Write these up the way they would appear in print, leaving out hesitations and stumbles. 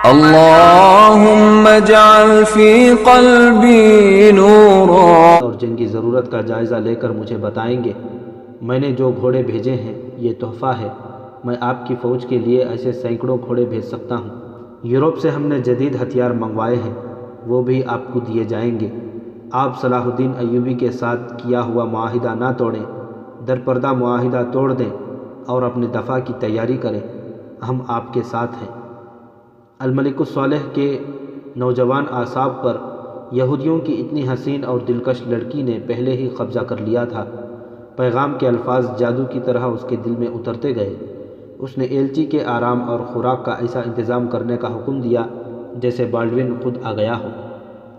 اللهم اجعل في قلبي نورا۔ اور جن کی ضرورت کا جائزہ لے کر مجھے بتائیں گے۔ میں نے جو گھوڑے بھیجے ہیں یہ تحفہ ہے، میں آپ کی فوج کے لیے ایسے سینکڑوں گھوڑے بھیج سکتا ہوں۔ یورپ سے ہم نے جدید ہتھیار منگوائے ہیں، وہ بھی آپ کو دیے جائیں گے۔ آپ صلاح الدین ایوبی کے ساتھ کیا ہوا معاہدہ نہ توڑیں، درپردہ معاہدہ توڑ دیں اور اپنے دفاع کی تیاری کریں، ہم آپ کے ساتھ ہیں۔ الملک الصالح کے نوجوان اعصاب پر یہودیوں کی اتنی حسین اور دلکش لڑکی نے پہلے ہی قبضہ کر لیا تھا۔ پیغام کے الفاظ جادو کی طرح اس کے دل میں اترتے گئے۔ اس نے ایلچی کے آرام اور خوراک کا ایسا انتظام کرنے کا حکم دیا جیسے بالڈوین خود آ گیا ہو۔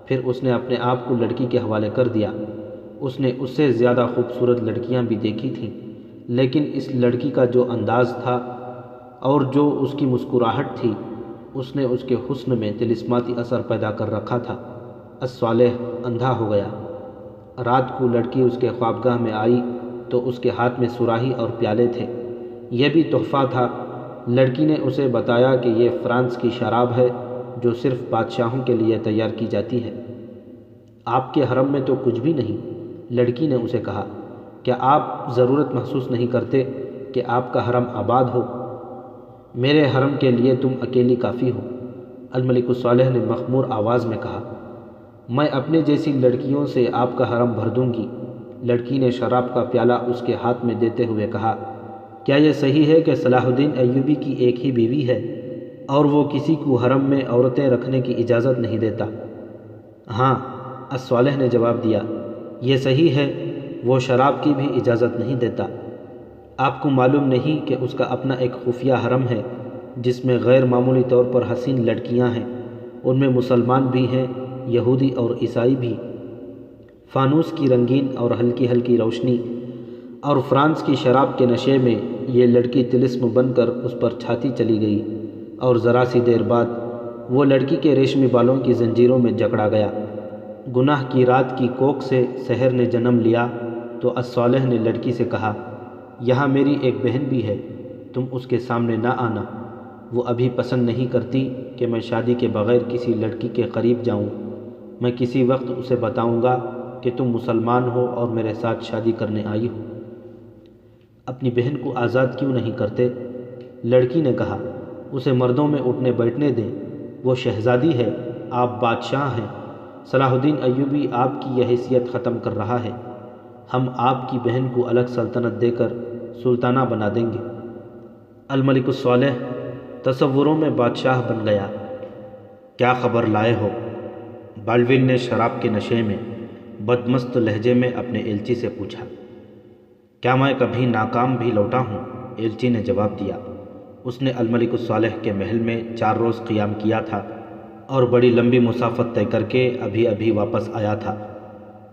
پھر اس نے اپنے آپ کو لڑکی کے حوالے کر دیا۔ اس نے اس سے زیادہ خوبصورت لڑکیاں بھی دیکھی تھیں، لیکن اس لڑکی کا جو انداز تھا اور جو اس کی مسکراہٹ تھی، اس نے اس کے حسن میں طلسماتی اثر پیدا کر رکھا تھا۔ الصالح اندھا ہو گیا۔ رات کو لڑکی اس کے خوابگاہ میں آئی تو اس کے ہاتھ میں صراحی اور پیالے تھے، یہ بھی تحفہ تھا۔ لڑکی نے اسے بتایا کہ یہ فرانس کی شراب ہے جو صرف بادشاہوں کے لیے تیار کی جاتی ہے۔ آپ کے حرم میں تو کچھ بھی نہیں، لڑکی نے اسے کہا۔ کیا آپ ضرورت محسوس نہیں کرتے کہ آپ کا حرم آباد ہو؟ میرے حرم کے لیے تم اکیلی کافی ہو، الملک الصالح نے مخمور آواز میں کہا۔ میں اپنے جیسی لڑکیوں سے آپ کا حرم بھر دوں گی، لڑکی نے شراب کا پیالہ اس کے ہاتھ میں دیتے ہوئے کہا۔ کیا یہ صحیح ہے کہ صلاح الدین ایوبی کی ایک ہی بیوی ہے اور وہ کسی کو حرم میں عورتیں رکھنے کی اجازت نہیں دیتا؟ ہاں، الصالح نے جواب دیا، یہ صحیح ہے، وہ شراب کی بھی اجازت نہیں دیتا۔ آپ کو معلوم نہیں کہ اس کا اپنا ایک خفیہ حرم ہے جس میں غیر معمولی طور پر حسین لڑکیاں ہیں، ان میں مسلمان بھی ہیں، یہودی اور عیسائی بھی۔ فانوس کی رنگین اور ہلکی ہلکی روشنی اور فرانس کی شراب کے نشے میں یہ لڑکی طلسم بن کر اس پر چھاتی چلی گئی، اور ذرا سی دیر بعد وہ لڑکی کے ریشمی بالوں کی زنجیروں میں جکڑا گیا۔ گناہ کی رات کی کوکھ سے سحر نے جنم لیا تو الصالح نے لڑکی سے کہا، یہاں میری ایک بہن بھی ہے، تم اس کے سامنے نہ آنا، وہ ابھی پسند نہیں کرتی کہ میں شادی کے بغیر کسی لڑکی کے قریب جاؤں۔ میں کسی وقت اسے بتاؤں گا کہ تم مسلمان ہو اور میرے ساتھ شادی کرنے آئی ہو۔ اپنی بہن کو آزاد کیوں نہیں کرتے؟ لڑکی نے کہا، اسے مردوں میں اٹھنے بیٹھنے دیں، وہ شہزادی ہے، آپ بادشاہ ہیں۔ صلاح الدین ایوبی آپ کی یہ حیثیت ختم کر رہا ہے، ہم آپ کی بہن کو الگ سلطنت دے کر سلطانہ بنا دیں گے۔ الملک الصالح تصوروں میں بادشاہ بن گیا۔ کیا خبر لائے ہو؟ بالڈوین نے شراب کے نشے میں بدمست لہجے میں اپنے ایلچی سے پوچھا۔ کیا میں کبھی ناکام بھی لوٹا ہوں؟ ایلچی نے جواب دیا۔ اس نے الملک الصالح کے محل میں 4 روز قیام کیا تھا اور بڑی لمبی مسافت طے کر کے ابھی ابھی واپس آیا تھا۔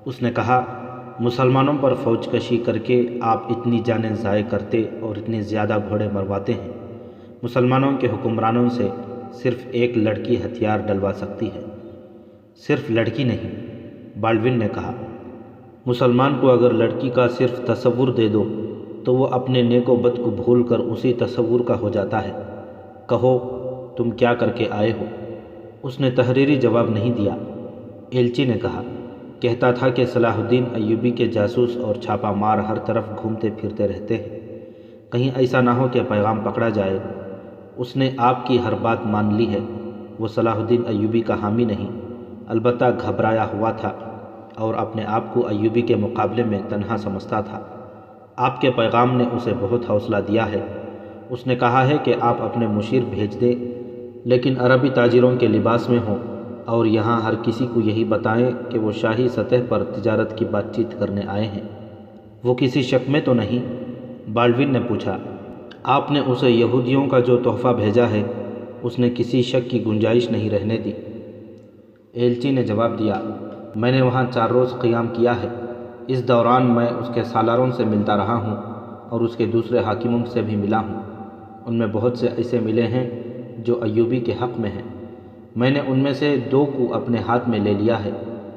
اس نے کہا، مسلمانوں پر فوج کشی کر کے آپ اتنی جانیں ضائع کرتے اور اتنے زیادہ گھوڑے مرواتے ہیں۔ مسلمانوں کے حکمرانوں سے صرف ایک لڑکی ہتھیار ڈلوا سکتی ہے۔ صرف لڑکی نہیں، بالڈوین نے کہا۔ مسلمان کو اگر لڑکی کا صرف تصور دے دو تو وہ اپنے نیک و بد کو بھول کر اسی تصور کا ہو جاتا ہے۔ کہو تم کیا کر کے آئے ہو؟ اس نے تحریری جواب نہیں دیا۔ ایلچی نے کہا، کہتا تھا کہ صلاح الدین ایوبی کے جاسوس اور چھاپا مار ہر طرف گھومتے پھرتے رہتے ہیں، کہیں ایسا نہ ہو کہ پیغام پکڑا جائے۔ اس نے آپ کی ہر بات مان لی ہے۔ وہ صلاح الدین ایوبی کا حامی نہیں، البتہ گھبرایا ہوا تھا اور اپنے آپ کو ایوبی کے مقابلے میں تنہا سمجھتا تھا۔ آپ کے پیغام نے اسے بہت حوصلہ دیا ہے۔ اس نے کہا ہے کہ آپ اپنے مشیر بھیج دیں، لیکن عربی تاجروں کے لباس میں ہوں، اور یہاں ہر کسی کو یہی بتائیں کہ وہ شاہی سطح پر تجارت کی بات چیت کرنے آئے ہیں۔ وہ کسی شک میں تو نہیں؟ بالڈوین نے پوچھا۔ آپ نے اسے یہودیوں کا جو تحفہ بھیجا ہے اس نے کسی شک کی گنجائش نہیں رہنے دی۔ ایلچی نے جواب دیا، میں نے وہاں 4 روز قیام کیا ہے۔ اس دوران میں اس کے سالاروں سے ملتا رہا ہوں اور اس کے دوسرے حاکموں سے بھی ملا ہوں۔ ان میں بہت سے ایسے ملے ہیں جو ایوبی کے حق میں ہیں۔ میں نے ان میں سے 2 کو اپنے ہاتھ میں لے لیا ہے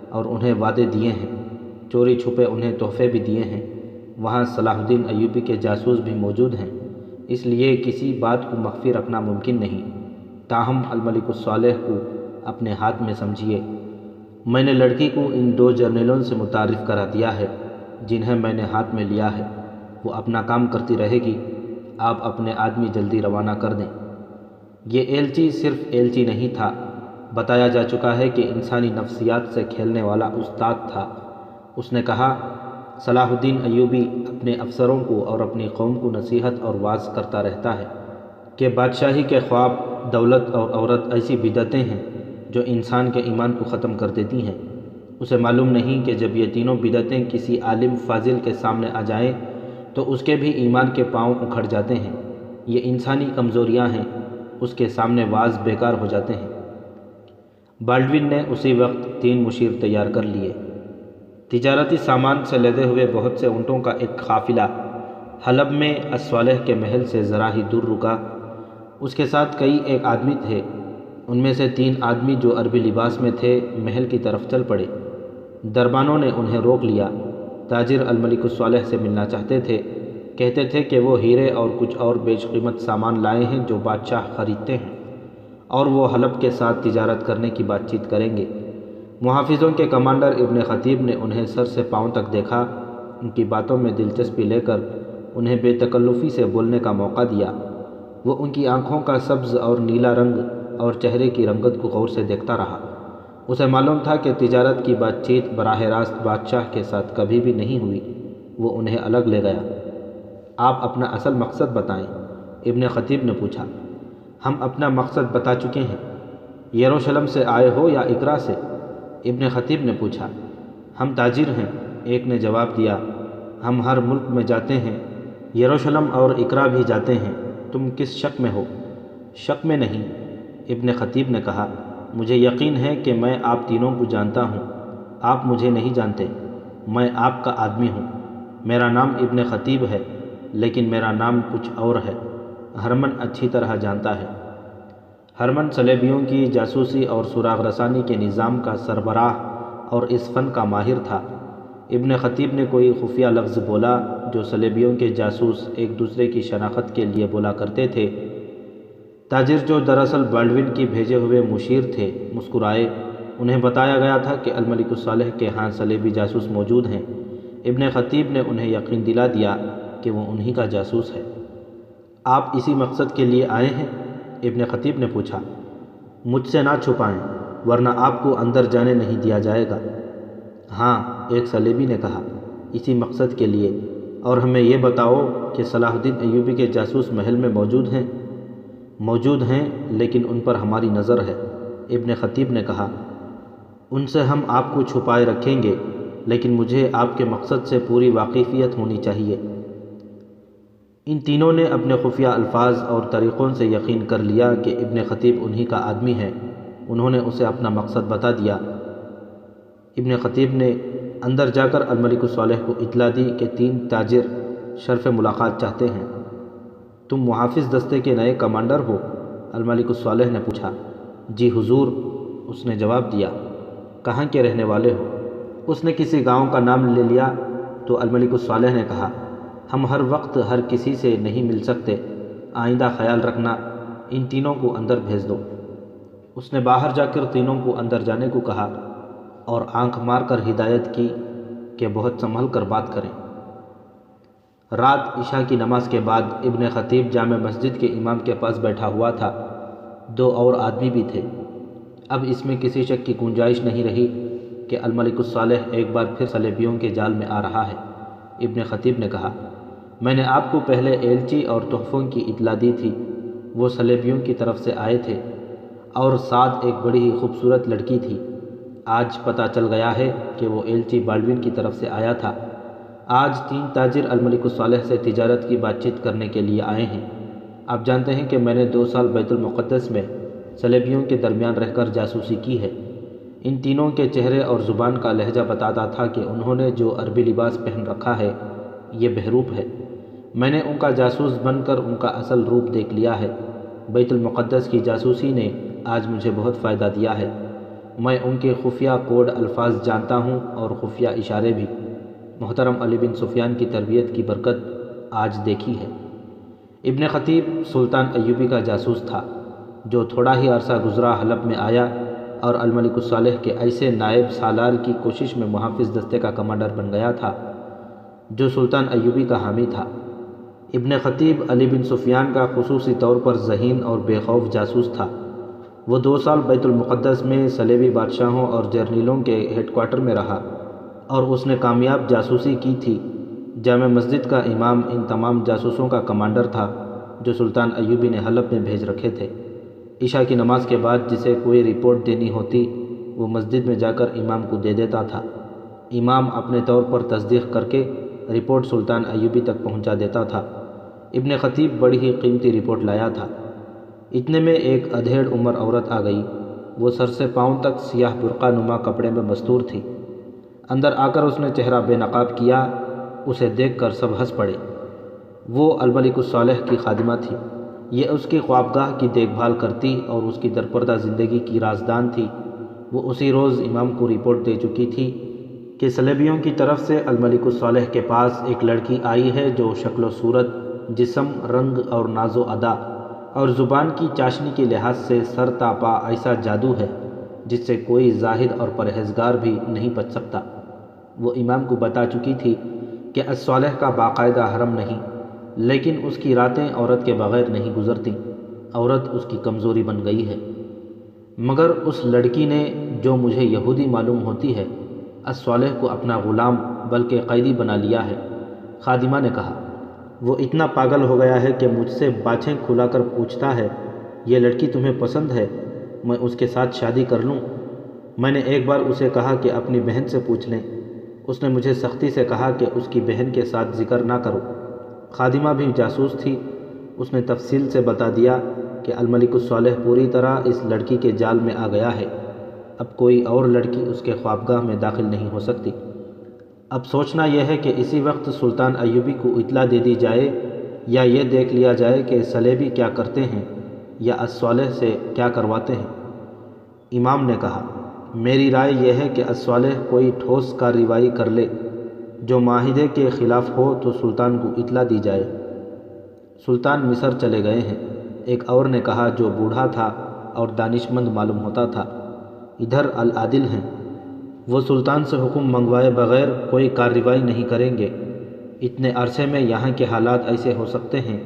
اور انہیں وعدے دیے ہیں، چوری چھپے انہیں تحفے بھی دیے ہیں۔ وہاں صلاح الدین ایوبی کے جاسوس بھی موجود ہیں، اس لیے کسی بات کو مخفی رکھنا ممکن نہیں۔ تاہم الملک الصالح کو اپنے ہاتھ میں سمجھیے۔ میں نے لڑکی کو ان 2 جرنیلوں سے متعارف کرا دیا ہے جنہیں میں نے ہاتھ میں لیا ہے، وہ اپنا کام کرتی رہے گی، آپ اپنے آدمی جلدی روانہ کر دیں۔ یہ ایلچی صرف ایلچی نہیں تھا، بتایا جا چکا ہے کہ انسانی نفسیات سے کھیلنے والا استاد تھا۔ اس نے کہا، صلاح الدین ایوبی اپنے افسروں کو اور اپنی قوم کو نصیحت اور واعظ کرتا رہتا ہے کہ بادشاہی کے خواب، دولت اور عورت ایسی بدعتیں ہیں جو انسان کے ایمان کو ختم کر دیتی ہیں۔ اسے معلوم نہیں کہ جب یہ تینوں بدعتیں کسی عالم فاضل کے سامنے آ جائیں تو اس کے بھی ایمان کے پاؤں اکھڑ جاتے ہیں۔ یہ انسانی کمزوریاں ہیں، اس کے سامنے واعظ بیکار ہو جاتے ہیں۔ بالڈون نے اسی وقت 3 مشیر تیار کر لیے۔ تجارتی سامان سے لدے ہوئے بہت سے اونٹوں کا ایک قافلہ حلب میں الصالح کے محل سے ذرا ہی دور رکا۔ اس کے ساتھ کئی ایک آدمی تھے۔ ان میں سے 3 آدمی جو عربی لباس میں تھے محل کی طرف چل پڑے۔ دربانوں نے انہیں روک لیا۔ تاجر الملک الصالح سے ملنا چاہتے تھے، کہتے تھے کہ وہ ہیرے اور کچھ اور بیش قیمت سامان لائے ہیں جو بادشاہ خریدتے ہیں، اور وہ حلب کے ساتھ تجارت کرنے کی بات چیت کریں گے۔ محافظوں کے کمانڈر ابن خطیب نے انہیں سر سے پاؤں تک دیکھا، ان کی باتوں میں دلچسپی لے کر انہیں بے تکلفی سے بولنے کا موقع دیا۔ وہ ان کی آنکھوں کا سبز اور نیلا رنگ اور چہرے کی رنگت کو غور سے دیکھتا رہا۔ اسے معلوم تھا کہ تجارت کی بات چیت براہ راست بادشاہ کے ساتھ کبھی بھی نہیں ہوئی۔ وہ انہیں الگ لے گیا۔ آپ اپنا اصل مقصد بتائیں، ابن خطیب نے پوچھا۔ ہم اپنا مقصد بتا چکے ہیں۔ یروشلم سے آئے ہو یا اقرا سے؟ ابن خطیب نے پوچھا۔ ہم تاجر ہیں، ایک نے جواب دیا۔ ہم ہر ملک میں جاتے ہیں، یروشلم اور اقرا بھی جاتے ہیں۔ تم کس شک میں ہو؟ شک میں نہیں، ابن خطیب نے کہا۔ مجھے یقین ہے کہ میں آپ تینوں کو جانتا ہوں۔ آپ مجھے نہیں جانتے، میں آپ کا آدمی ہوں۔ میرا نام ابن خطیب ہے، لیکن میرا نام کچھ اور ہے۔ ہرمن اچھی طرح جانتا ہے۔ ہرمن صلیبیوں کی جاسوسی اور سراغ رسانی کے نظام کا سربراہ اور اس فن کا ماہر تھا۔ ابن خطیب نے کوئی خفیہ لفظ بولا جو صلیبیوں کے جاسوس ایک دوسرے کی شناخت کے لیے بولا کرتے تھے۔ تاجر جو دراصل بالڈون کی بھیجے ہوئے مشیر تھے مسکرائے۔ انہیں بتایا گیا تھا کہ الملک الصالح کے ہاں صلیبی جاسوس موجود ہیں۔ ابن خطیب نے انہیں یقین دلا دیا کہ وہ انہی کا جاسوس ہے۔ آپ اسی مقصد کے لیے آئے ہیں؟ ابن خطیب نے پوچھا۔ مجھ سے نہ چھپائیں ورنہ آپ کو اندر جانے نہیں دیا جائے گا۔ ہاں، ایک صلیبی نے کہا، اسی مقصد کے لیے۔ اور ہمیں یہ بتاؤ کہ صلاح الدین ایوبی کے جاسوس محل میں موجود ہیں؟ موجود ہیں، لیکن ان پر ہماری نظر ہے، ابن خطیب نے کہا۔ ان سے ہم آپ کو چھپائے رکھیں گے، لیکن مجھے آپ کے مقصد سے پوری واقفیت ہونی چاہیے۔ ان تینوں نے اپنے خفیہ الفاظ اور طریقوں سے یقین کر لیا کہ ابن خطیب انہی کا آدمی ہے۔ انہوں نے اسے اپنا مقصد بتا دیا۔ ابن خطیب نے اندر جا کر الملک الصالح کو اطلاع دی کہ 3 تاجر شرف ملاقات چاہتے ہیں۔ تم محافظ دستے کے نئے کمانڈر ہو؟ الملک الصالح نے پوچھا۔ جی حضور، اس نے جواب دیا۔ کہاں کے رہنے والے ہو؟ اس نے کسی گاؤں کا نام لے لیا تو الملک الصالح نے کہا، ہم ہر وقت ہر کسی سے نہیں مل سکتے، آئندہ خیال رکھنا، ان تینوں کو اندر بھیج دو۔ اس نے باہر جا کر تینوں کو اندر جانے کو کہا اور آنکھ مار کر ہدایت کی کہ بہت سنبھل کر بات کریں۔ رات عشاء کی نماز کے بعد ابن خطیب جامع مسجد کے امام کے پاس بیٹھا ہوا تھا۔ 2 اور آدمی بھی تھے۔ اب اس میں کسی شک کی گنجائش نہیں رہی کہ الملک الصالح ایک بار پھر صلیبیوں کے جال میں آ رہا ہے۔ ابن خطیب نے کہا، میں نے آپ کو پہلے ایلچی اور تحفوں کی اطلاع دی تھی، وہ صلیبیوں کی طرف سے آئے تھے اور ساتھ ایک بڑی ہی خوبصورت لڑکی تھی۔ آج پتہ چل گیا ہے کہ وہ ایلچی بالڈون کی طرف سے آیا تھا۔ آج 3 تاجر الملک الصالح سے تجارت کی بات چیت کرنے کے لیے آئے ہیں۔ آپ جانتے ہیں کہ میں نے 2 سال بیت المقدس میں صلیبیوں کے درمیان رہ کر جاسوسی کی ہے۔ ان تینوں کے چہرے اور زبان کا لہجہ بتاتا تھا کہ انہوں نے جو عربی لباس پہن رکھا ہے یہ بہروپ ہے۔ میں نے ان کا جاسوس بن کر ان کا اصل روپ دیکھ لیا ہے۔ بیت المقدس کی جاسوسی نے آج مجھے بہت فائدہ دیا ہے۔ میں ان کے خفیہ کوڈ الفاظ جانتا ہوں اور خفیہ اشارے بھی۔ محترم علی بن سفیان کی تربیت کی برکت آج دیکھی ہے۔ ابن خطیب سلطان ایوبی کا جاسوس تھا۔ جو تھوڑا ہی عرصہ گزرا حلب میں آیا اور الملک الصالح کے ایسے نائب سالار کی کوشش میں محافظ دستے کا کمانڈر بن گیا تھا جو سلطان ایوبی کا حامی تھا۔ ابن خطیب علی بن سفیان کا خصوصی طور پر ذہین اور بے خوف جاسوس تھا۔ وہ 2 سال بیت المقدس میں صلیبی بادشاہوں اور جرنیلوں کے ہیڈ کوارٹر میں رہا اور اس نے کامیاب جاسوسی کی تھی۔ جامع مسجد کا امام ان تمام جاسوسوں کا کمانڈر تھا جو سلطان ایوبی نے حلب میں بھیج رکھے تھے۔ عشاء کی نماز کے بعد جسے کوئی رپورٹ دینی ہوتی وہ مسجد میں جا کر امام کو دے دیتا تھا۔ امام اپنے طور پر تصدیق کر کے رپورٹ سلطان ایوبی تک پہنچا دیتا تھا۔ ابن خطیب بڑی ہی قیمتی رپورٹ لایا تھا۔ اتنے میں ایک ادھیڑ عمر عورت آ گئی۔ وہ سر سے پاؤں تک سیاہ برقع نما کپڑے میں مستور تھی۔ اندر آ کر اس نے چہرہ بے نقاب کیا۔ اسے دیکھ کر سب ہنس پڑے۔ وہ الملک الصالح کی خادمہ تھی۔ یہ اس کی خوابگاہ کی دیکھ بھال کرتی اور اس کی درپردہ زندگی کی رازدان تھی۔ وہ اسی روز امام کو رپورٹ دے چکی تھی کہ صلیبیوں کی طرف سے الملک الصالح کے پاس ایک لڑکی آئی ہے جو شکل و صورت، جسم، رنگ اور ناز و ادا اور زبان کی چاشنی کے لحاظ سے سر تا پا ایسا جادو ہے جس سے کوئی زاہد اور پرہیزگار بھی نہیں بچ سکتا۔ وہ امام کو بتا چکی تھی کہ الصالح کا باقاعدہ حرم نہیں، لیکن اس کی راتیں عورت کے بغیر نہیں گزرتیں۔ عورت اس کی کمزوری بن گئی ہے۔ مگر اس لڑکی نے، جو مجھے یہودی معلوم ہوتی ہے، الصالح کو اپنا غلام بلکہ قیدی بنا لیا ہے۔ خادمہ نے کہا، وہ اتنا پاگل ہو گیا ہے کہ مجھ سے باچھیں کھلا کر پوچھتا ہے، یہ لڑکی تمہیں پسند ہے؟ میں اس کے ساتھ شادی کر لوں؟ میں نے ایک بار اسے کہا کہ اپنی بہن سے پوچھ لیں۔ اس نے مجھے سختی سے کہا کہ اس کی بہن کے ساتھ ذکر نہ کرو۔ خادمہ بھی جاسوس تھی۔ اس نے تفصیل سے بتا دیا کہ الملک الصالح پوری طرح اس لڑکی کے جال میں آ گیا ہے۔ اب کوئی اور لڑکی اس کے خوابگاہ میں داخل نہیں ہو سکتی۔ اب سوچنا یہ ہے کہ اسی وقت سلطان ایوبی کو اطلاع دے دی جائے یا یہ دیکھ لیا جائے کہ صلیبی کیا کرتے ہیں یا الصالح سے کیا کرواتے ہیں۔ امام نے کہا، میری رائے یہ ہے کہ الصالح کوئی ٹھوس کارروائی کر لے۔ جو معاہدے کے خلاف ہو تو سلطان کو اطلاع دی جائے۔ سلطان مصر چلے گئے ہیں، ایک اور نے کہا، جو بوڑھا تھا اور دانشمند معلوم ہوتا تھا۔ ادھر العادل ہیں، وہ سلطان سے حکم منگوائے بغیر کوئی کارروائی نہیں کریں گے۔ اتنے عرصے میں یہاں کے حالات ایسے ہو سکتے ہیں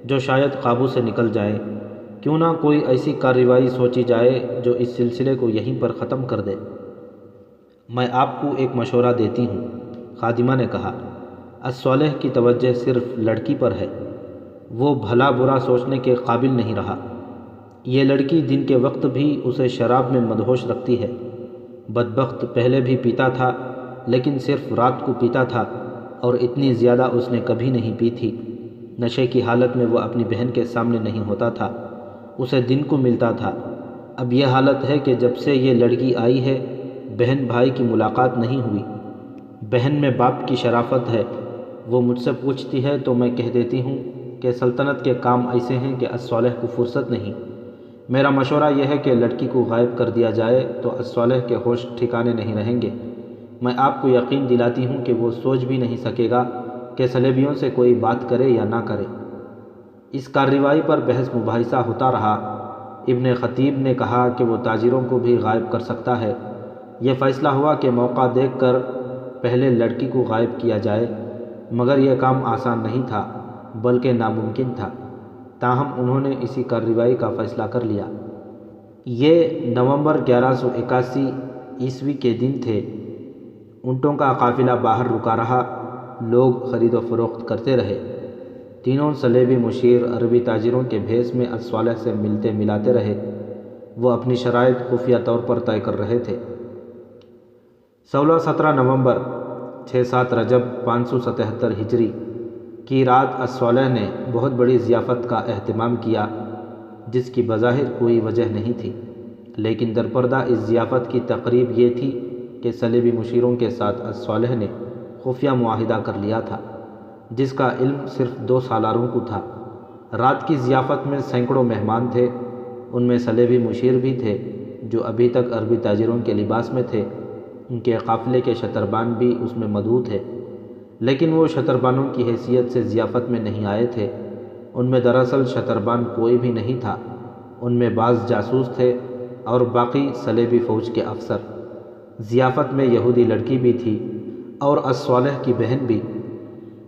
جو شاید قابو سے نکل جائیں۔ کیوں نہ کوئی ایسی کارروائی سوچی جائے جو اس سلسلے کو یہیں پر ختم کر دے۔ میں آپ کو ایک مشورہ دیتی ہوں، خادمہ نے کہا۔ الصالح کی توجہ صرف لڑکی پر ہے۔ وہ بھلا برا سوچنے کے قابل نہیں رہا۔ یہ لڑکی دن کے وقت بھی اسے شراب میں مدہوش رکھتی ہے۔ بدبخت پہلے بھی پیتا تھا، لیکن صرف رات کو پیتا تھا اور اتنی زیادہ اس نے کبھی نہیں پی تھی۔ نشے کی حالت میں وہ اپنی بہن کے سامنے نہیں ہوتا تھا، اسے دن کو ملتا تھا۔ اب یہ حالت ہے کہ جب سے یہ لڑکی آئی ہے، بہن بھائی کی ملاقات نہیں ہوئی۔ بہن میں باپ کی شرافت ہے۔ وہ مجھ سے پوچھتی ہے تو میں کہہ دیتی ہوں کہ سلطنت کے کام ایسے ہیں کہ الصالح کو فرصت نہیں۔ میرا مشورہ یہ ہے کہ لڑکی کو غائب کر دیا جائے تو الصالح کے ہوش ٹھکانے نہیں رہیں گے۔ میں آپ کو یقین دلاتی ہوں کہ وہ سوچ بھی نہیں سکے گا کہ صلیبیوں سے کوئی بات کرے یا نہ کرے۔ اس کارروائی پر بحث مباحثہ ہوتا رہا۔ ابن خطیب نے کہا کہ وہ تاجروں کو بھی غائب کر سکتا ہے۔ یہ فیصلہ ہوا کہ موقع دیکھ کر پہلے لڑکی کو غائب کیا جائے، مگر یہ کام آسان نہیں تھا بلکہ ناممکن تھا۔ تاہم انہوں نے اسی کارروائی کا فیصلہ کر لیا۔ یہ نومبر 1181 عیسوی کے دن تھے۔ اونٹوں کا قافلہ باہر رکا رہا، لوگ خرید و فروخت کرتے رہے۔ تینوں صلیبی مشیر عربی تاجروں کے بھیس میں الصالح سے ملتے ملاتے رہے۔ وہ اپنی شرائط خفیہ طور پر طے کر رہے تھے۔ 16-17 نومبر 6-7 رجب 577 ہجری کی رات الصالح نے بہت بڑی ضیافت کا اہتمام کیا، جس کی بظاہر کوئی وجہ نہیں تھی، لیکن درپردہ اس ضیافت کی تقریب یہ تھی کہ صلیبی مشیروں کے ساتھ الصالح نے خفیہ معاہدہ کر لیا تھا، جس کا علم صرف 2 سالاروں کو تھا۔ رات کی ضیافت میں سینکڑوں مہمان تھے، ان میں صلیبی مشیر بھی تھے جو ابھی تک عربی تاجروں کے لباس میں تھے۔ ان کے قافلے کے شتربان بھی اس میں مدعو تھے، لیکن وہ شتربانوں کی حیثیت سے ضیافت میں نہیں آئے تھے۔ ان میں دراصل شتربان کوئی بھی نہیں تھا، ان میں بعض جاسوس تھے اور باقی صلیبی فوج کے افسر۔ ضیافت میں یہودی لڑکی بھی تھی اور الصالح کی بہن بھی،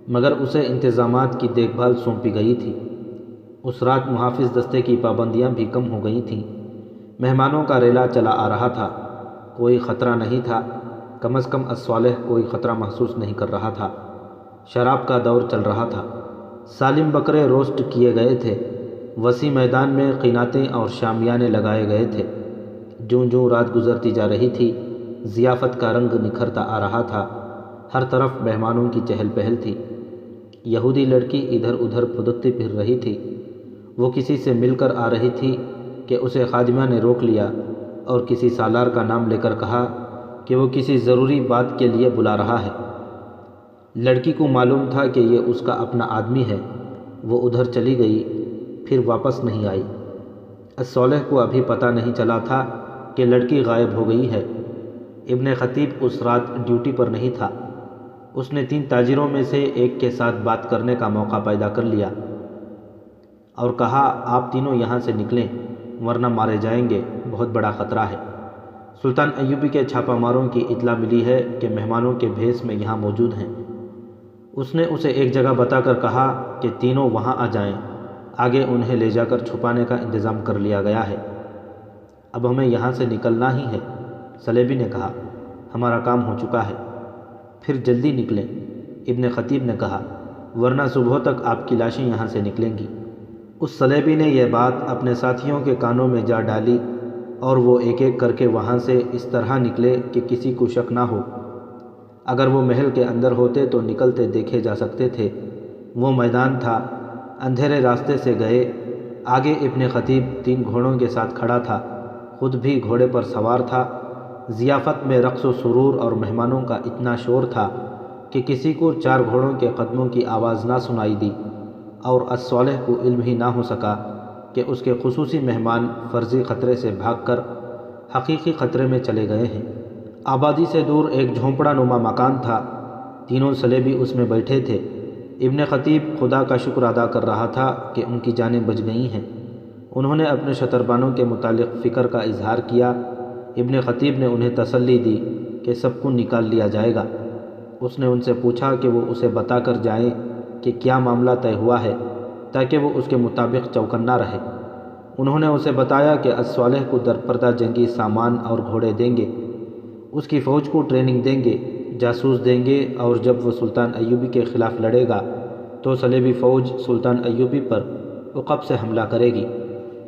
مگر اسے انتظامات کی دیکھ بھال سونپی گئی تھی۔ اس رات محافظ دستے کی پابندیاں بھی کم ہو گئی تھیں۔ مہمانوں کا ریلا چلا آ رہا تھا، کوئی خطرہ نہیں تھا، کم از کم الصالح کوئی خطرہ محسوس نہیں کر رہا تھا۔ شراب کا دور چل رہا تھا، سالم بکرے روسٹ کیے گئے تھے، وسیع میدان میں قیناتیں اور شامیانے لگائے گئے تھے۔ جوں جوں رات گزرتی جا رہی تھی، ضیافت کا رنگ نکھرتا آ رہا تھا، ہر طرف مہمانوں کی چہل پہل تھی۔ یہودی لڑکی ادھر ادھر پھدکتی پھر رہی تھی، وہ کسی سے مل کر آ رہی تھی کہ اسے خادمہ نے روک لیا اور کسی سالار کا نام لے کر کہا کہ وہ کسی ضروری بات کے لیے بلا رہا ہے۔ لڑکی کو معلوم تھا کہ یہ اس کا اپنا آدمی ہے، وہ ادھر چلی گئی، پھر واپس نہیں آئی۔ الصالح کو ابھی پتہ نہیں چلا تھا کہ لڑکی غائب ہو گئی ہے۔ ابن خطیب اس رات ڈیوٹی پر نہیں تھا۔ اس نے 3 تاجروں میں سے ایک کے ساتھ بات کرنے کا موقع پیدا کر لیا اور کہا، آپ تینوں یہاں سے نکلیں ورنہ مارے جائیں گے، بہت بڑا خطرہ ہے۔ سلطان ایوبی کے چھاپہ ماروں کی اطلاع ملی ہے کہ مہمانوں کے بھیس میں یہاں موجود ہیں۔ اس نے اسے ایک جگہ بتا کر کہا کہ تینوں وہاں آ جائیں، آگے انہیں لے جا کر چھپانے کا انتظام کر لیا گیا ہے۔ اب ہمیں یہاں سے نکلنا ہی ہے۔ صلیبی نے کہا، ہمارا کام ہو چکا ہے، پھر جلدی نکلیں۔ ابن خطیب نے کہا، ورنہ صبح تک آپ کی لاشیں یہاں سے نکلیں گی۔ اس صلیبی نے یہ بات اپنے ساتھیوں کے کانوں میں جا ڈالی اور وہ ایک ایک کر کے وہاں سے اس طرح نکلے کہ کسی کو شک نہ ہو۔ اگر وہ محل کے اندر ہوتے تو نکلتے دیکھے جا سکتے تھے۔ وہ میدان تھا، اندھیرے راستے سے گئے۔ آگے ابن خطیب 3 گھوڑوں کے ساتھ کھڑا تھا، خود بھی گھوڑے پر سوار تھا۔ ضیافت میں رقص و سرور اور مہمانوں کا اتنا شور تھا کہ کسی کو 4 گھوڑوں کے قدموں کی آواز نہ سنائی دی، اور الصالح کو علم ہی نہ ہو سکا کہ اس کے خصوصی مہمان فرضی خطرے سے بھاگ کر حقیقی خطرے میں چلے گئے ہیں۔ آبادی سے دور ایک جھونپڑا نما مکان تھا، تینوں صلیبی اس میں بیٹھے تھے۔ ابن خطیب خدا کا شکر ادا کر رہا تھا کہ ان کی جانیں بچ گئی ہیں۔ انہوں نے اپنے شتربانوں کے متعلق فکر کا اظہار کیا۔ ابن خطیب نے انہیں تسلی دی کہ سب کو نکال لیا جائے گا۔ اس نے ان سے پوچھا کہ وہ اسے بتا کر جائیں کہ کیا معاملہ طے ہوا ہے، تاکہ وہ اس کے مطابق چوکنا رہے۔ انہوں نے اسے بتایا کہ الصالح کو درپردہ جنگی سامان اور گھوڑے دیں گے، اس کی فوج کو ٹریننگ دیں گے، جاسوس دیں گے، اور جب وہ سلطان ایوبی کے خلاف لڑے گا تو صلیبی فوج سلطان ایوبی پر عقب سے حملہ کرے گی۔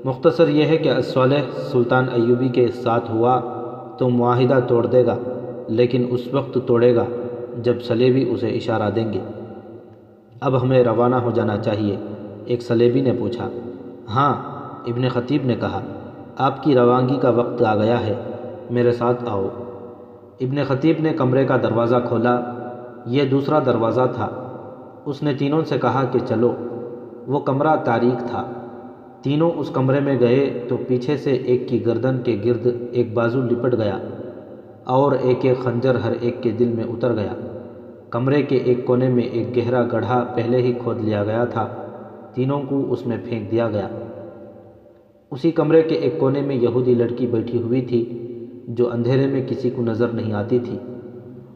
مختصر یہ ہے کہ الصالح سلطان ایوبی کے ساتھ ہوا تو معاہدہ توڑ دے گا، لیکن اس وقت توڑے گا جب صلیبی اسے اشارہ دیں گے۔ اب ہمیں روانہ ہو جانا چاہیے، ایک صلیبی نے پوچھا۔ ہاں، ابن خطیب نے کہا، آپ کی روانگی کا وقت آ گیا ہے، میرے ساتھ آؤ۔ ابن خطیب نے کمرے کا دروازہ کھولا، یہ دوسرا دروازہ تھا۔ اس نے تینوں سے کہا کہ چلو۔ وہ کمرہ تاریک تھا۔ تینوں اس کمرے میں گئے تو پیچھے سے ایک کی گردن کے گرد ایک بازو لپٹ گیا اور ایک ایک خنجر ہر ایک کے دل میں اتر گیا۔ کمرے کے ایک کونے میں ایک گہرا گڑھا پہلے ہی کھود لیا گیا تھا، تینوں کو اس میں پھینک دیا گیا۔ اسی کمرے کے ایک کونے میں یہودی لڑکی بیٹھی ہوئی تھی جو اندھیرے میں کسی کو نظر نہیں آتی تھی۔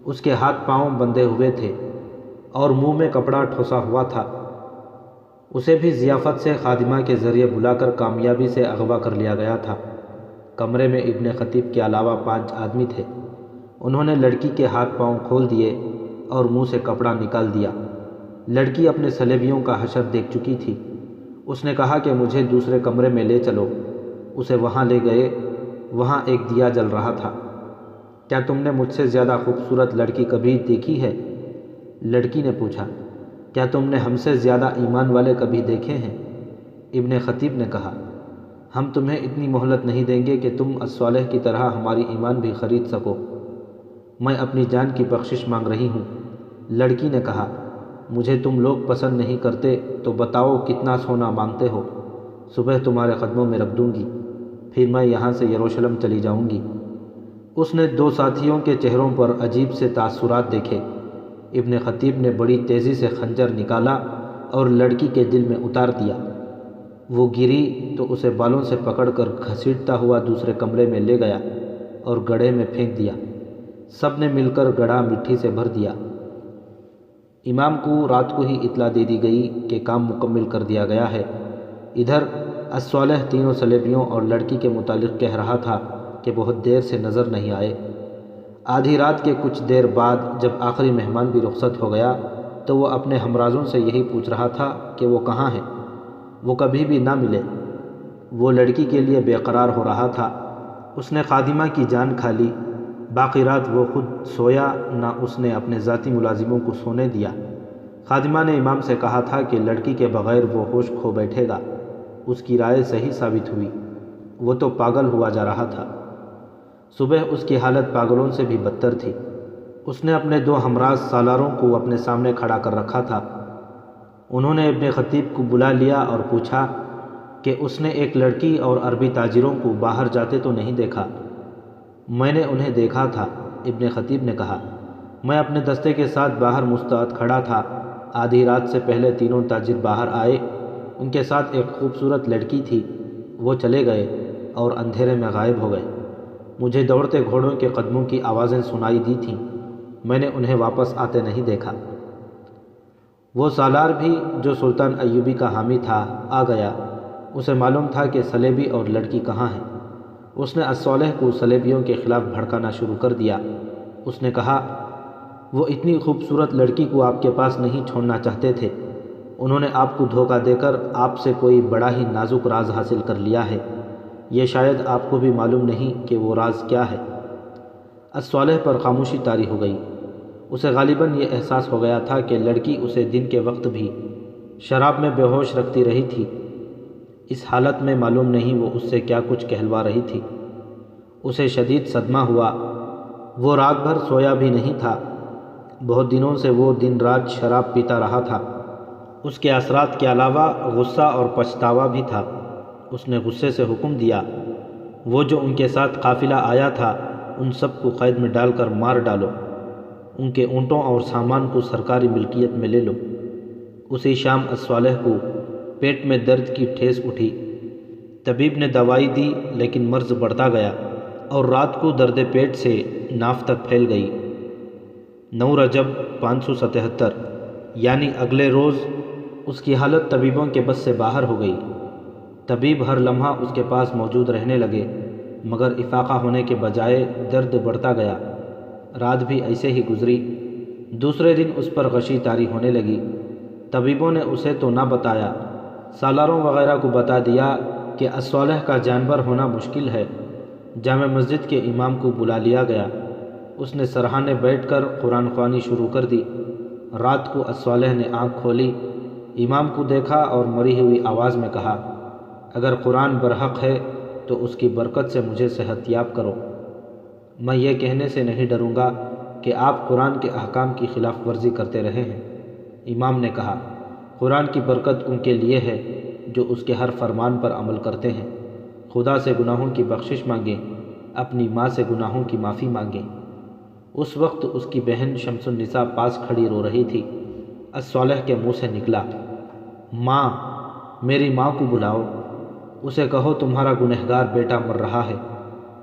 اس کے ہاتھ پاؤں بندھے ہوئے تھے اور منہ میں کپڑا ٹھوسا ہوا تھا۔ اسے بھی ضیافت سے خادمہ کے ذریعے بلا کر کامیابی سے اغوا کر لیا گیا تھا۔ کمرے میں ابن خطیب کے علاوہ 5 آدمی تھے۔ انہوں نے لڑکی کے ہاتھ پاؤں کھول دیے اور منہ سے کپڑا نکال دیا۔ لڑکی اپنے صلیبیوں کا حشر دیکھ چکی تھی۔ اس نے کہا کہ مجھے دوسرے کمرے میں لے چلو۔ اسے وہاں لے گئے، وہاں ایک دیا جل رہا تھا۔ کیا تم نے مجھ سے زیادہ خوبصورت لڑکی کبھی دیکھی ہے؟ لڑکی نے پوچھا۔ کیا تم نے ہم سے زیادہ ایمان والے کبھی دیکھے ہیں؟ ابن خطیب نے کہا، ہم تمہیں اتنی مہلت نہیں دیں گے کہ تم الصالح کی طرح ہماری ایمان بھی خرید سکو۔ میں اپنی جان کی بخشش مانگ رہی ہوں۔ لڑکی نے کہا، مجھے تم لوگ پسند نہیں کرتے تو بتاؤ کتنا سونا مانگتے ہو، صبح تمہارے قدموں میں رکھ دوں گی، پھر میں یہاں سے یروشلم چلی جاؤں گی۔ اس نے 2 ساتھیوں کے چہروں پر عجیب سے تاثرات دیکھے۔ ابن خطیب نے بڑی تیزی سے خنجر نکالا اور لڑکی کے دل میں اتار دیا۔ وہ گری تو اسے بالوں سے پکڑ کر گھسیٹتا ہوا دوسرے کمرے میں لے گیا اور گڑھے میں پھینک دیا۔ سب نے مل کر گڑھا مٹی سے بھر دیا۔ امام کو رات کو ہی اطلاع دے دی گئی کہ کام مکمل کر دیا گیا ہے۔ ادھر الصالح تینوں صلیبیوں اور لڑکی کے متعلق کہہ رہا تھا کہ بہت دیر سے نظر نہیں آئے۔ آدھی رات کے کچھ دیر بعد جب آخری مہمان بھی رخصت ہو گیا تو وہ اپنے ہمرازوں سے یہی پوچھ رہا تھا کہ وہ کہاں ہیں، وہ کبھی بھی نہ ملے۔ وہ لڑکی کے لیے بے قرار ہو رہا تھا۔ اس نے خادمہ کی جان کھا لی۔ باقی رات وہ خود سویا نہ اس نے اپنے ذاتی ملازموں کو سونے دیا۔ خادمہ نے امام سے کہا تھا کہ لڑکی کے بغیر وہ ہوش کھو بیٹھے گا۔ اس کی رائے صحیح ثابت ہوئی، وہ تو پاگل ہوا جا رہا تھا۔ صبح اس کی حالت پاگلوں سے بھی بدتر تھی۔ اس نے اپنے دو ہمراز سالاروں کو اپنے سامنے کھڑا کر رکھا تھا۔ انہوں نے ابن خطیب کو بلا لیا اور پوچھا کہ اس نے ایک لڑکی اور عربی تاجروں کو باہر جاتے تو نہیں دیکھا؟ میں نے انہیں دیکھا تھا، ابن خطیب نے کہا۔ میں اپنے دستے کے ساتھ باہر مستعد کھڑا تھا۔ آدھی رات سے پہلے تینوں تاجر باہر آئے، ان کے ساتھ ایک خوبصورت لڑکی تھی۔ وہ چلے گئے اور اندھیرے میں غائب ہو گئے۔ مجھے دوڑتے گھوڑوں کے قدموں کی آوازیں سنائی دی تھیں، میں نے انہیں واپس آتے نہیں دیکھا۔ وہ سالار بھی جو سلطان ایوبی کا حامی تھا آ گیا۔ اسے معلوم تھا کہ صلیبی اور لڑکی کہاں ہیں۔ اس نے الصالح کو صلیبیوں کے خلاف بھڑکانا شروع کر دیا۔ اس نے کہا، وہ اتنی خوبصورت لڑکی کو آپ کے پاس نہیں چھوڑنا چاہتے تھے۔ انہوں نے آپ کو دھوکہ دے کر آپ سے کوئی بڑا ہی نازک راز حاصل کر لیا ہے۔ یہ شاید آپ کو بھی معلوم نہیں کہ وہ راز کیا ہے۔ الصالح پر خاموشی طاری ہو گئی۔ اسے غالباً یہ احساس ہو گیا تھا کہ لڑکی اسے دن کے وقت بھی شراب میں بے ہوش رکھتی رہی تھی۔ اس حالت میں معلوم نہیں وہ اس سے کیا کچھ کہلوا رہی تھی۔ اسے شدید صدمہ ہوا۔ وہ رات بھر سویا بھی نہیں تھا۔ بہت دنوں سے وہ دن رات شراب پیتا رہا تھا۔ اس کے اثرات کے علاوہ غصہ اور پچھتاوا بھی تھا۔ اس نے غصے سے حکم دیا، وہ جو ان کے ساتھ قافلہ آیا تھا ان سب کو قید میں ڈال کر مار ڈالو، ان کے اونٹوں اور سامان کو سرکاری ملکیت میں لے لو۔ اسی شام الصالح کو پیٹ میں درد کی ٹھیس اٹھی۔ طبیب نے دوائی دی لیکن مرض بڑھتا گیا اور رات کو درد پیٹ سے ناف تک پھیل گئی۔ 9 رجب 577 یعنی اگلے روز اس کی حالت طبیبوں کے بس سے باہر ہو گئی۔ طبیب ہر لمحہ اس کے پاس موجود رہنے لگے مگر افاقہ ہونے کے بجائے درد بڑھتا گیا۔ رات بھی ایسے ہی گزری۔ دوسرے دن اس پر غشی طاری ہونے لگی۔ طبیبوں نے اسے تو نہ بتایا، سالاروں وغیرہ کو بتا دیا کہ الصالح کا جانور ہونا مشکل ہے۔ جامع مسجد کے امام کو بلا لیا گیا۔ اس نے سرہانے بیٹھ کر قرآن خوانی شروع کر دی۔ رات کو الصالح نے آنکھ کھولی، امام کو دیکھا اور مری ہوئی آواز میں کہا، اگر قرآن برحق ہے تو اس کی برکت سے مجھے صحت یاب کرو۔ میں یہ کہنے سے نہیں ڈروں گا کہ آپ قرآن کے احکام کی خلاف ورزی کرتے رہے ہیں۔ امام نے کہا، قرآن کی برکت ان کے لیے ہے جو اس کے ہر فرمان پر عمل کرتے ہیں۔ خدا سے گناہوں کی بخشش مانگیں، اپنی ماں سے گناہوں کی معافی مانگیں۔ اس وقت اس کی بہن شمس النساء پاس کھڑی رو رہی تھی۔ الصالح کے منہ سے نکلا، ماں، میری ماں کو بلاؤ، اسے کہو تمہارا گنہگار بیٹا مر رہا ہے،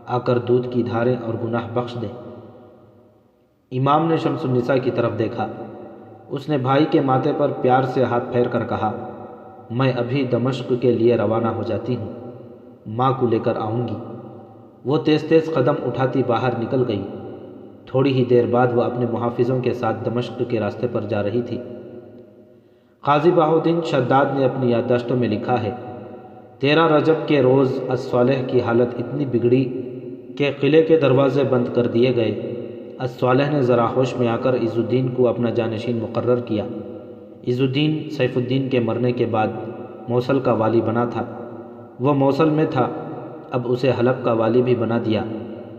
آ کر دودھ کی دھاریں اور گناہ بخش دے۔ امام نے شمس النساء کی طرف دیکھا۔ اس نے بھائی کے ماتھے پر پیار سے ہاتھ پھیر کر کہا، میں ابھی دمشق کے لیے روانہ ہو جاتی ہوں، ماں کو لے کر آؤں گی۔ وہ تیز تیز قدم اٹھاتی باہر نکل گئی۔ تھوڑی ہی دیر بعد وہ اپنے محافظوں کے ساتھ دمشق کے راستے پر جا رہی تھی۔ قاضی بہاؤالدین شداد نے اپنی یادداشتوں میں لکھا ہے، 13 رجب کے روز الصالح کی حالت اتنی بگڑی کہ قلعے کے دروازے بند کر دیے گئے۔ الصالح نے ذرا ہوش میں آ کر عز الدین کو اپنا جانشین مقرر کیا۔ عز الدین سیف الدین کے مرنے کے بعد موصل کا والی بنا تھا۔ وہ موصل میں تھا، اب اسے حلب کا والی بھی بنا دیا۔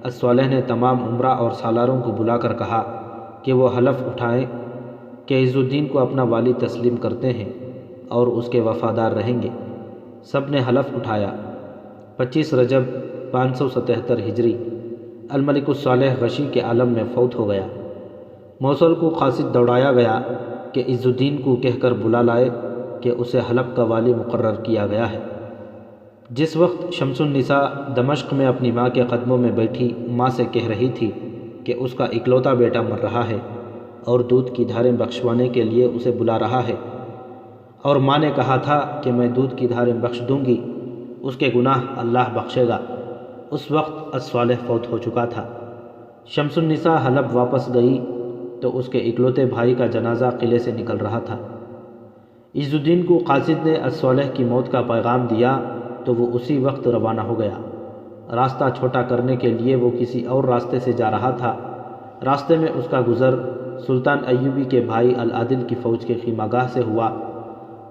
الصالح نے تمام امراء اور سالاروں کو بلا کر کہا کہ وہ حلف اٹھائیں کہ عز الدین کو اپنا والی تسلیم کرتے ہیں اور اس کے وفادار رہیں گے۔ سب نے حلف اٹھایا۔ 25 رجب 577 ہجری الملک الصالح غشی کے عالم میں فوت ہو گیا۔ موصل کو قاصد دوڑایا گیا کہ عز الدین کو کہہ کر بلا لائے کہ اسے حلب کا والی مقرر کیا گیا ہے۔ جس وقت شمس النساء دمشق میں اپنی ماں کے قدموں میں بیٹھی ماں سے کہہ رہی تھی کہ اس کا اکلوتا بیٹا مر رہا ہے اور دودھ کی دھاریں بخشوانے کے لیے اسے بلا رہا ہے، اور ماں نے کہا تھا کہ میں دودھ کی دھاریں بخش دوں گی، اس کے گناہ اللہ بخشے گا، اس وقت الصالح فوت ہو چکا تھا۔ شمس النساء حلب واپس گئی تو اس کے اکلوتے بھائی کا جنازہ قلعے سے نکل رہا تھا۔ عز الدین کو قاصد نے الصالح کی موت کا پیغام دیا تو وہ اسی وقت روانہ ہو گیا۔ راستہ چھوٹا کرنے کے لیے وہ کسی اور راستے سے جا رہا تھا۔ راستے میں اس کا گزر سلطان ایوبی کے بھائی العادل کی فوج کے خیمہ گاہ سے ہوا۔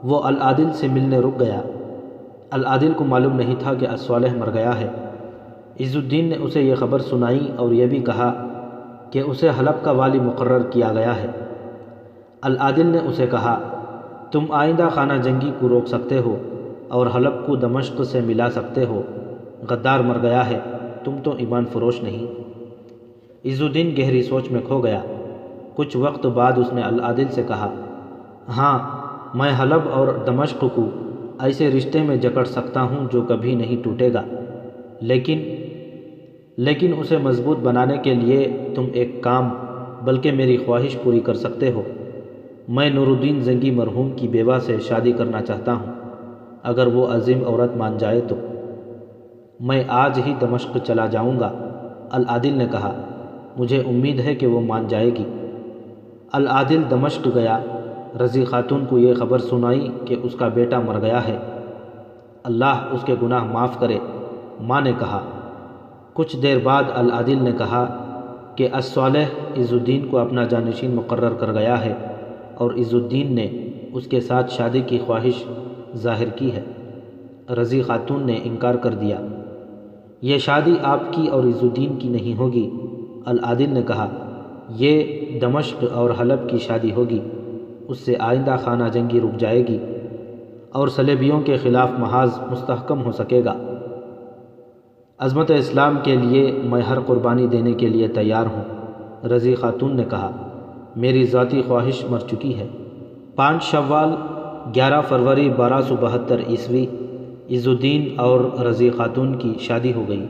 وہ العادل سے ملنے رک گیا۔ العادل کو معلوم نہیں تھا کہ الصالح مر گیا ہے۔ عز الدین نے اسے یہ خبر سنائی اور یہ بھی کہا کہ اسے حلب کا والی مقرر کیا گیا ہے۔ العادل نے اسے کہا، تم آئندہ خانہ جنگی کو روک سکتے ہو اور حلب کو دمشق سے ملا سکتے ہو، غدار مر گیا ہے، تم تو ایمان فروش نہیں۔ عز الدین گہری سوچ میں کھو گیا۔ کچھ وقت بعد اس نے العادل سے کہا، ہاں میں حلب اور دمشق کو ایسے رشتے میں جکڑ سکتا ہوں جو کبھی نہیں ٹوٹے گا، لیکن اسے مضبوط بنانے کے لیے تم ایک کام بلکہ میری خواہش پوری کر سکتے ہو۔ میں نور الدین زنگی مرحوم کی بیوہ سے شادی کرنا چاہتا ہوں، اگر وہ عظیم عورت مان جائے تو میں آج ہی دمشق چلا جاؤں گا۔ العادل نے کہا، مجھے امید ہے کہ وہ مان جائے گی۔ العادل دمشق گیا، رضی خاتون کو یہ خبر سنائی کہ اس کا بیٹا مر گیا ہے۔ اللہ اس کے گناہ معاف کرے، ماں نے کہا۔ کچھ دیر بعد العادل نے کہا کہ الصالح عز الدین کو اپنا جانشین مقرر کر گیا ہے اور عز الدین نے اس کے ساتھ شادی کی خواہش ظاہر کی ہے۔ رضی خاتون نے انکار کر دیا، یہ شادی آپ کی اور عز الدین کی نہیں ہوگی۔ العادل نے کہا، یہ دمشق اور حلب کی شادی ہوگی، اس سے آئندہ خانہ جنگی رک جائے گی اور صلیبیوں کے خلاف محاذ مستحکم ہو سکے گا۔ عظمت اسلام کے لیے میں ہر قربانی دینے کے لیے تیار ہوں۔ رضی خاتون نے کہا، میری ذاتی خواہش مر چکی ہے۔ 5 شوال 11 فروری 1272 عیسوی عز الدین اور رضی خاتون کی شادی ہو گئی۔